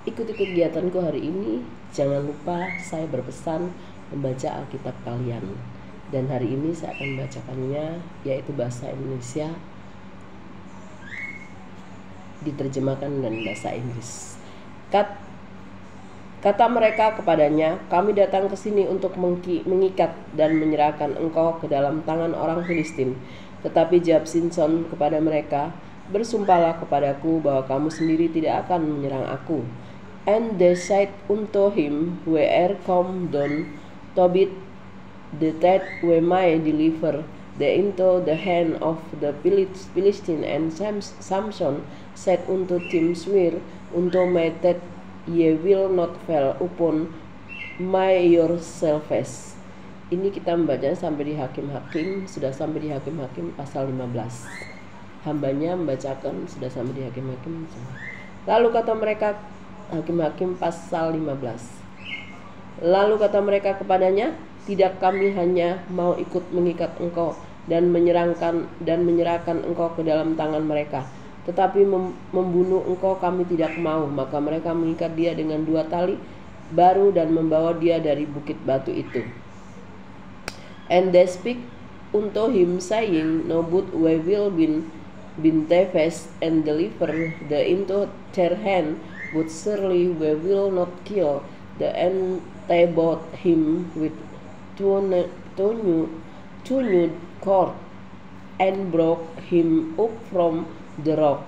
ikuti kegiatanku hari ini. Jangan lupa saya berpesan membaca Alkitab kalian. Dan hari ini saya akan membacakannya, yaitu bahasa Indonesia diterjemahkan dan bahasa Inggris. Kata mereka kepadanya, kami datang ke sini untuk mengikat dan menyerahkan engkau ke dalam tangan orang Filistin. Tetapi jawab Simson kepada mereka, bersumpahlah kepadaku bahwa kamu sendiri tidak akan menyerang aku. And they said unto him, we are come down to beat that we may deliver thee into the hand of the Philistine. And Samson said unto them, swear unto me that ye will not fall upon my yourselves. Ini kita membaca sampai di Hakim-Hakim, sudah sampai di Hakim-Hakim pasal 15. Hambanya membacakan sudah sampai di Hakim-Hakim. Lalu kata mereka, Hakim-Hakim pasal 15. Lalu kata mereka kepadanya, tidak, kami hanya mau ikut mengikat engkau dan menyerahkan engkau ke dalam tangan mereka. Tetapi membunuh engkau kami tidak mau. Maka mereka mengikat dia dengan 2 tali baru dan membawa dia dari bukit batu itu. And they speak unto him, saying, no, but we will bin Tefes and deliver the into their hand, but surely we will not kill the and they bought him with two new cord and broke him up from the rock.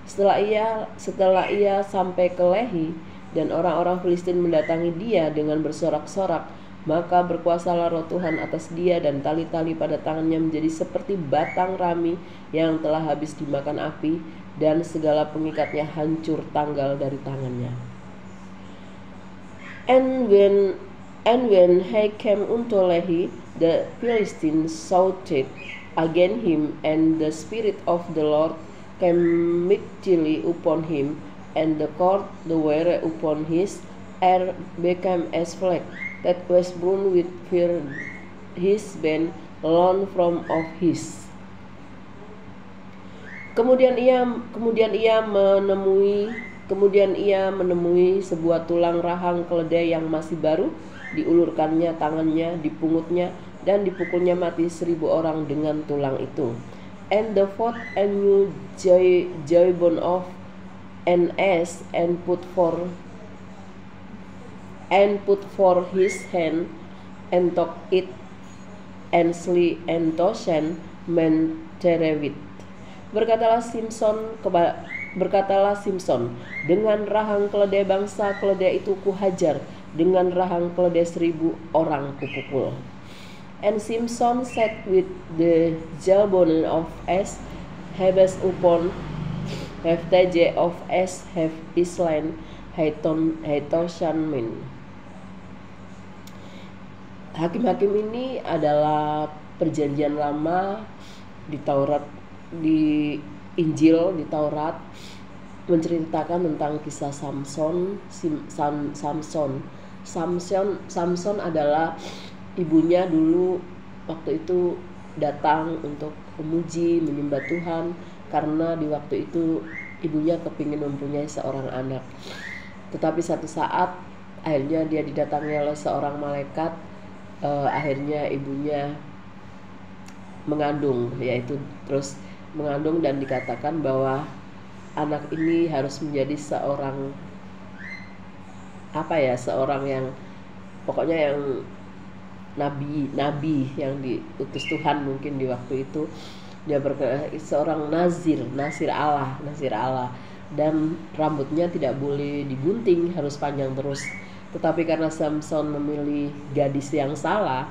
Setelah ia sampai ke Lehi, dan orang-orang Filistin mendatangi dia dengan bersorak-sorak, maka berkuasalah roh Tuhan atas dia, dan tali-tali pada tangannya menjadi seperti batang rami yang telah habis dimakan api, dan segala pengikatnya hancur tanggal dari tangannya. And when he came unto Lehi, the Philistines shouted against him, and the Spirit of the Lord came mightily upon him, and the cord that were upon his hair became as flax that was burned with fire, his band alone from off his. Kemudian ia menemui sebuah tulang rahang keledai yang masih baru, diulurkannya tangannya, dipungutnya, dan dipukulnya mati 1,000 orang dengan tulang itu. And the fourth and new jawbone of an ass, and put for his hand, and took it, and slew and Toshan man therewith. Berkatalah Simson, dengan rahang keledai bangsa keledai itu kuhajar, dengan rahang keledai 1,000 orang kupukul. And Simson said with the jawbone of ass, habes upon Heftaje of S have Island Haitoshan min. Hakim-hakim ini adalah perjanjian lama di Taurat, di Injil, di Taurat, menceritakan tentang kisah Samson. Samson adalah ibunya dulu waktu itu datang untuk memuji, menyembah Tuhan, karena di waktu itu ibunya kepingin mempunyai seorang anak. Tetapi satu saat akhirnya dia didatangi oleh seorang malaikat. Akhirnya ibunya mengandung, yaitu terus mengandung, dan dikatakan bahwa anak ini harus menjadi seorang yang pokoknya yang nabi yang diutus Tuhan mungkin di waktu itu. Dia seorang nasir Allah, dan rambutnya tidak boleh digunting, harus panjang terus. Tetapi karena Samson memilih gadis yang salah,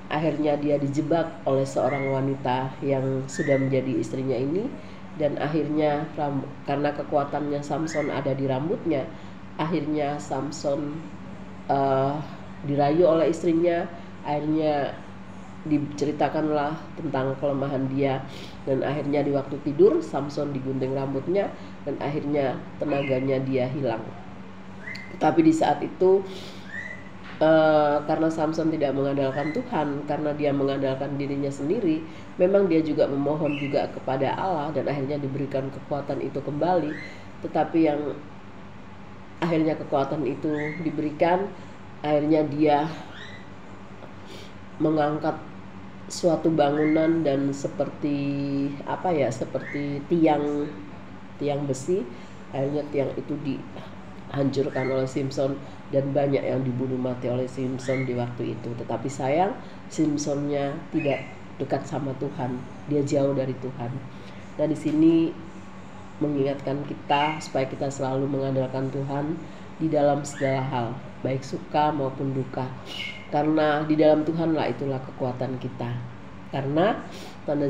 akhirnya dia dijebak oleh seorang wanita yang sudah menjadi istrinya ini, dan akhirnya karena kekuatannya Samson ada di rambutnya, akhirnya Samson dirayu oleh istrinya. Akhirnya diceritakanlah tentang kelemahan dia, dan akhirnya di waktu tidur Samson digunting rambutnya, dan akhirnya tenaganya dia hilang. Tetapi di saat itu karena Samson tidak mengandalkan Tuhan, karena dia mengandalkan dirinya sendiri, memang dia juga memohon juga kepada Allah, dan akhirnya diberikan kekuatan itu kembali. Tetapi yang akhirnya kekuatan itu diberikan, akhirnya dia mengangkat suatu bangunan dan seperti seperti tiang besi. Akhirnya tiang itu dihancurkan oleh Simpson dan banyak yang dibunuh mati oleh Simpson di waktu itu. Tetapi sayang, Simpsonnya tidak dekat sama Tuhan, dia jauh dari Tuhan. Nah, di sini mengingatkan kita supaya kita selalu mengandalkan Tuhan di dalam segala hal, baik suka maupun duka. Karena di dalam Tuhanlah itulah kekuatan kita. Karena tanda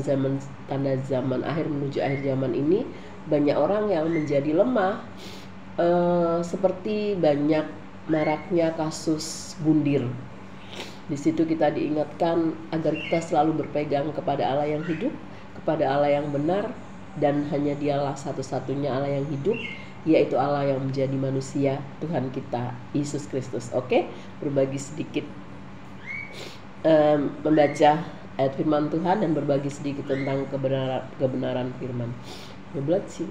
zaman akhir menuju akhir zaman ini banyak orang yang menjadi lemah, seperti banyak maraknya kasus bundir. Di situ kita diingatkan agar kita selalu berpegang kepada Allah yang hidup, kepada Allah yang benar, dan hanya Dialah satu-satunya Allah yang hidup, yaitu Allah yang menjadi manusia, Tuhan kita Yesus Kristus. Oke, berbagi sedikit, membaca ayat firman Tuhan dan berbagi sedikit tentang kebenaran firman. God bless you.